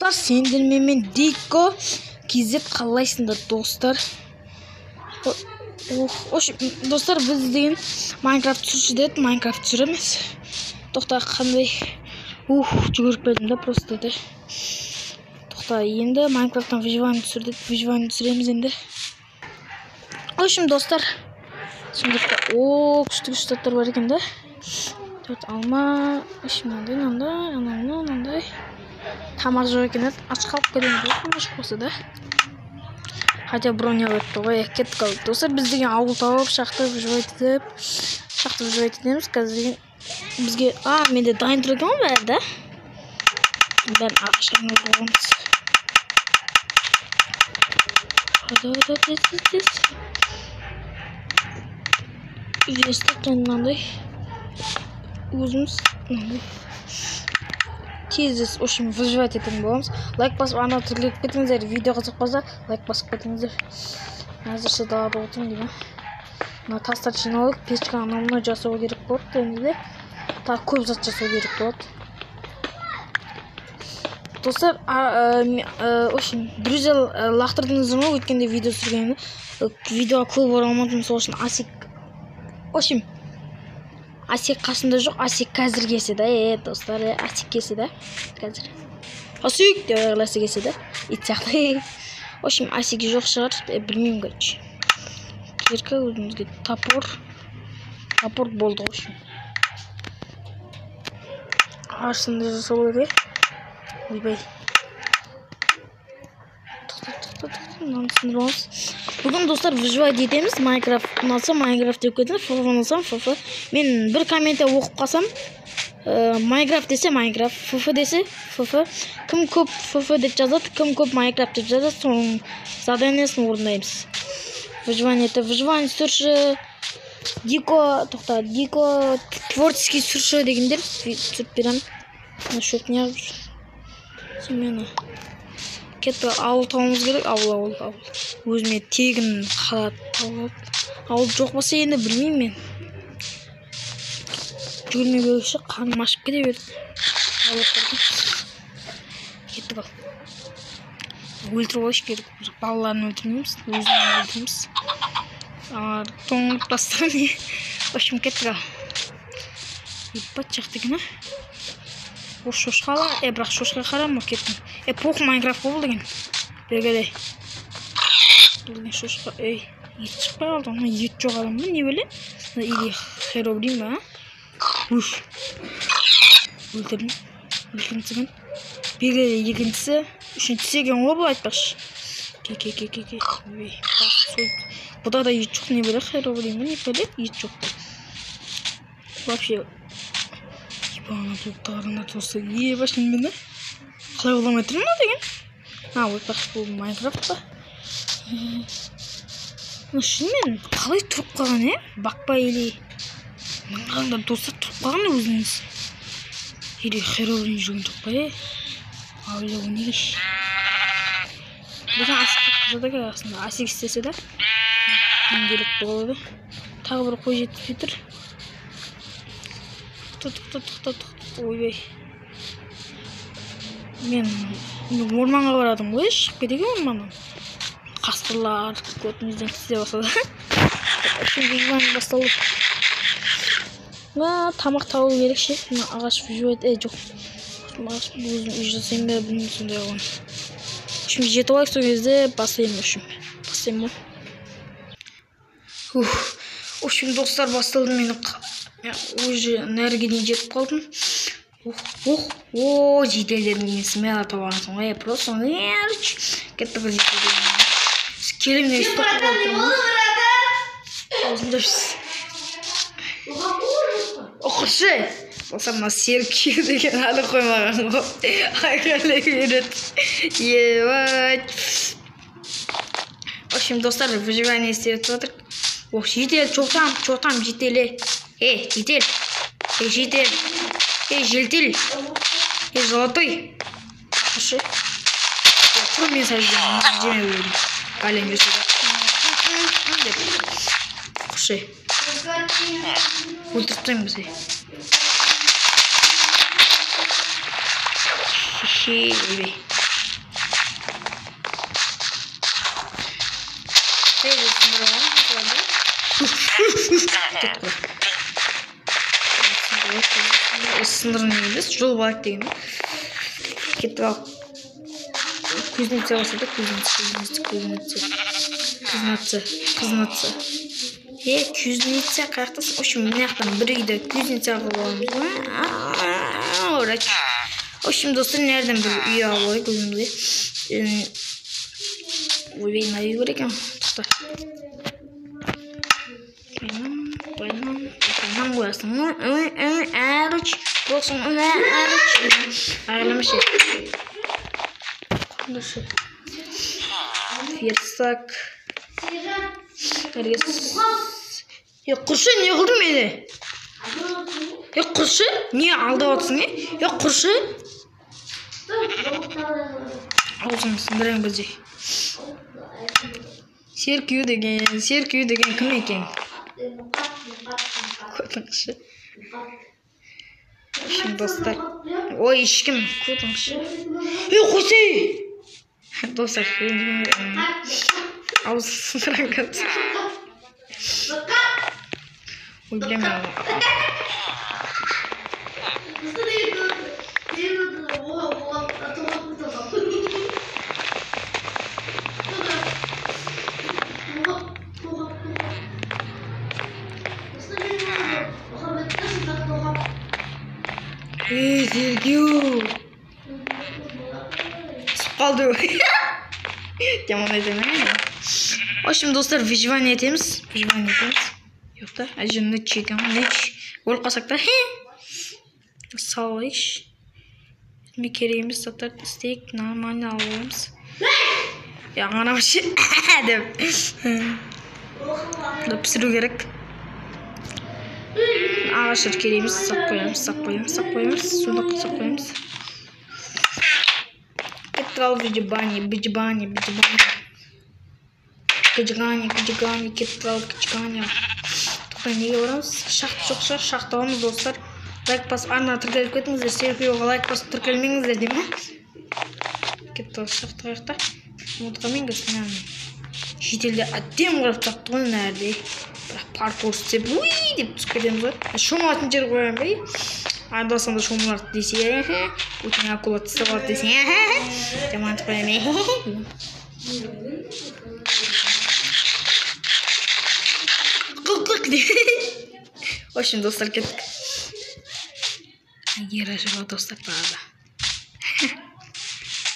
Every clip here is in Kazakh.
достар, сендермен Дико KZ қалайсыңдар достар? Достар, біз деген Майнкрафт түсірші деді, Майнкрафт түсіреміз. Тоқта, қандай жүгіріп келдім да просто да. Тоқта, енді Майнкрафттан выживание түсірдік, выживание түсіреміз енді. В общем, достар, күшті заттар бар екен да. Алма, мынандай. Тамақ жоқ екен, аш қалып келемін ғой, шықпаса да. Хотя броня өтті ғой, кетіп қалды. Достар, біз деген ауыл тауып, шақты выживать етеміз. Қазір бізге, менде дайын тұр екен ғой бәрі да. Бәрін ағашқарына болғамыз. Үйестік мынандай. Өзіміз тез очень выживать ететін боламыз. Лайк басып, ана түрлеп кетіңіздер. Видео қызық болса, лайк басып кетіңіздер. Әзірше далада отырмын деймін. Мына тастар жиналып, пешка анамына жасау керек болады. Енді тағы көп зат жасау керек болады. Достар, очень друзья лақтырдыңыздар ма? Өткенде видео түсіргенде видеоға көп оралмадым, сол үшін Асик қасында жоқ, Асик қазір келсе да, достар, Асик келсе да, қазір. Асик деп ағыласы келсе да, ит сияқты. В общем, Асик жоқ шығар, білмеймін короче. Кирка өзімізге топор болды ғой. Арсында жасау керек. Ойбай. Бүгін достар выживать етеміз. Майнкрафт ұнаса Майнкрафт деп кетіңіз, ФФ ұнасам ФФ. Мен бір комментте оқып қалсам, Майнкрафт десе Майнкрафт, ФФ десе ФФ. Кім көп ФФ деп жазады, кім көп Майнкрафт деп жазады, соның заданиесін орындаймыз. Выживание түсірші, Дико творческий түсірші дегендер түсіріп беремін. Шөп не алып жүр? Семена. Кетті ауыл тауымыз керек, ауыл. Өзіме тегін қалат тауып. Ауыл жоқ болса енді білмеймін мен. Жүгірме бөлікші, қарным ашып кете берді. Кеттік ал. Өлтіріп алыш керек. Балаларын өлтірмейміз, өзімін өлтірмейміз. Тоңып бастан не. Общем, кеттік ал. Еппат жақты екен, шошқала, бірақ шошқа қарама кеттім. Пох Майнкрафт болды деген. Бергелей. Білген шошқа, ет шықпай қалды. Ет жоқ адам ба, не біле? Или херобрин ба? Өлтірдім. Екіншісімен. Бергелей екіншісі. Үшіншісі екен ғой бұл айтпақшы. Ке. Бұда да ет жоқ, не біле? Херобрин ба, не біле? Ет жоқ. Вообще. Ана тоқтарына тосы башын мені қалай оламай тұрмын ма деген? Ойпақ бұл Майнкрафт па? Шынымен қалай тұрып қалған, бақпай елей. Маңғаңдар достар тұрып қалған өзіңіз. Елей херобрин жүрген тұрпай, Ауылы оны кеш. Бұдан асыққа қызады ке ағасында. Асық істесе да менделік болады. Тағы бір қой жетіп тұр. Ойбай. Мен орманға барадым ғой, шығып кетеге орманнан. Қасқырлар көтімізден тізе басады. Выживание басталды. Тамақ тауы керек ше. Ағаш выживать жоқ. Ағаш өзім үй жасайым ба, білмеймін сондай оған. Үшім жетіп алайық сол кезде бастаймын үшім. Бастаймын ғой. Үшім достар басталды мені. Уже нәрге дейін жетіп қалдым. Жетелдердің смело табағансың ғой. Просто кетті бір жетелдердің. Келімне үсті қылып оқыршы. Болса мына серік деген ады қоймаған ғой. Айқайлай береді. В общем, достар, выживание істеп жатыр. Жетел, çoğtam жетеле. Жетел. Жетел. Желтел. Золотой. Слушай. Что мне сожжем? Жеме өлдім. Әлем жүрседі. Слушай. Өлтірттім бізге. Өлбей. жол болады деген. Кетіп ал. Кузнеца болса да кузнеца. Кузнеца қаяқтасың? В общем, мына жақтан бір үйді кузнеца қылып аламыз ғой. Врач. В общем, достар, nereden bir үй алайық өзімізге. Ойбай, мына үй бар екен. Тоқта. Қайнан қоясың. Әріч. Болсын, әріч. Ағыламашы. Қондыршы. Версак. Құршы, не қылдың мені? Құршы? Не алдап отырсың, құршы? Аузың сындырайын бізде. Серкеу деген кім екен? Көтіңші. Şimdi dostlar. O işkim. Kurtulmuş. Kuzey. Dostlar. Ağzına kat. Bilemiyorum. Sergio. Kaldı. Tamam edelim. O şimdi dostlar выживание etemiz. Yok da ajını çekelim. Ol qasak da. Sağ iş. Bir kereğimiz satar steak normal alıyoruz. Ya ana bir şey dedim. Pişiriyor gerek. Ağaçlar kereğimiz sak koyarız. Suda sak koyarız. Кетрал выживание. Кыжгани, кетрал, кыжгани. Не говорамыз, шахт жоқша, шахтауымыз достар. Лайк басып, ана тіркеліп кетіңіздер, серфиоға лайк басып тіркелмеңіздер деймін. Кетті шахт қаяқта. Ұмытқамен көрсін әмін. Шетелде әттем қырып тапты ғой нәрде. Бірақ паркур істеп, уй деп түсіп кетеміз ғой. Шомалатын жер қоям бей. Ардасында шомаларды десе, өтіне акула тістеп алды десе, жаманты қоям. В общем, достар кеттік. Ера жыға достар бағада.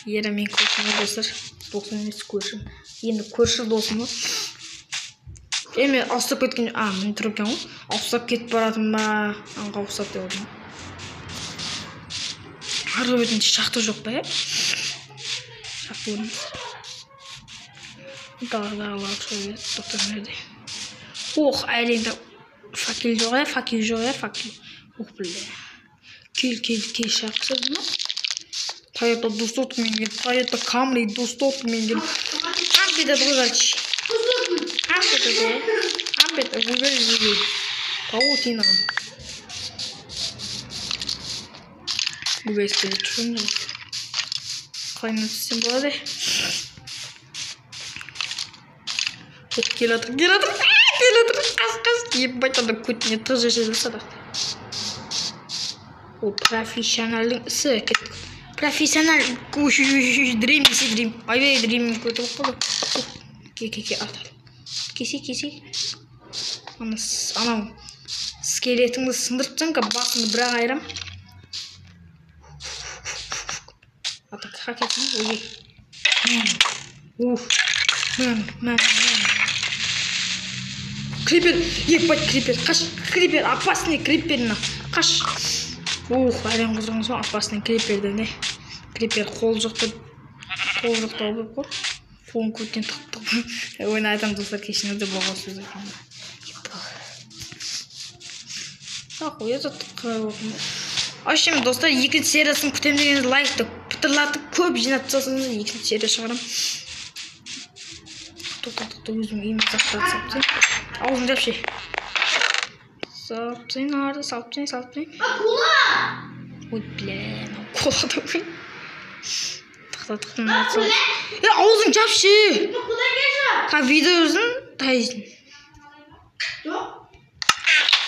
Ера мен көршім достар. Досым емес көршім. Енді көрші досым ғой. Мен ауыстап кеткен... Мін тұр екен ғой. Ауыстап кетіп баратым ба? Аңға ауыстап деп отырмын. Арғы бетінде шақты жоқ па, Шақты көріңіз. Даларда алып шойды. Доктор nerede? Әлемде факел жоқ, Ух, бля. Кел, шақсы бұны. Тойота 200 мен келіп, Тойота Камри 200 мен келіп. Ампеті бұғарчы. Ампеті бұғар. Паутина. Бұға ескелі тұрын жоқ. Қайны түсен болады. Келатыр. Қас. Ебать, ада көтіне тұз жеседі садақ. О, профессионалдың ісі кеттік. Профессионал дрим. Айбай дрим көтіп қалды. Ке, артар. Кесе. Анау скелетіңді сындыртсың ка басыңды бірақ айрам. Ата қақетін ойы. Крипер, ебать крипер, қаш, крипер, опасный криперна, қаш. Әлем қызырыңыз ба, опасный криперді, не? Крипер қол жоқты болып қой. Қолын көттен тұқтық. Ойын айтам достар кешіңізде болған сөз екен. Қой, тұқтық. В общем, достар, екінші сериясын күтем дегеніз лайкты пытырлатып көп жинап тастасаңыз екінші серия шығарам. Тоқтатықты өзім үйімді сақтатсаптен. Аузын жапшы. Саптен, арды, саптен. Акула! Ой, блин, акула да ғой. Тоқтатықтың атсал. Аузын жапшы! Куда кеші? Видео өзін тайызын. Жоқ.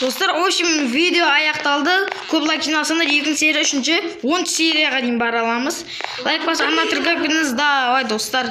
Достар, в общем, видео аяқталды. Көп лайк жинасаңдар, екінші серия үшінші 10 серияға дейін бара аламыз. Лайк басып, ана түрге кіріңіз. Давай, достар.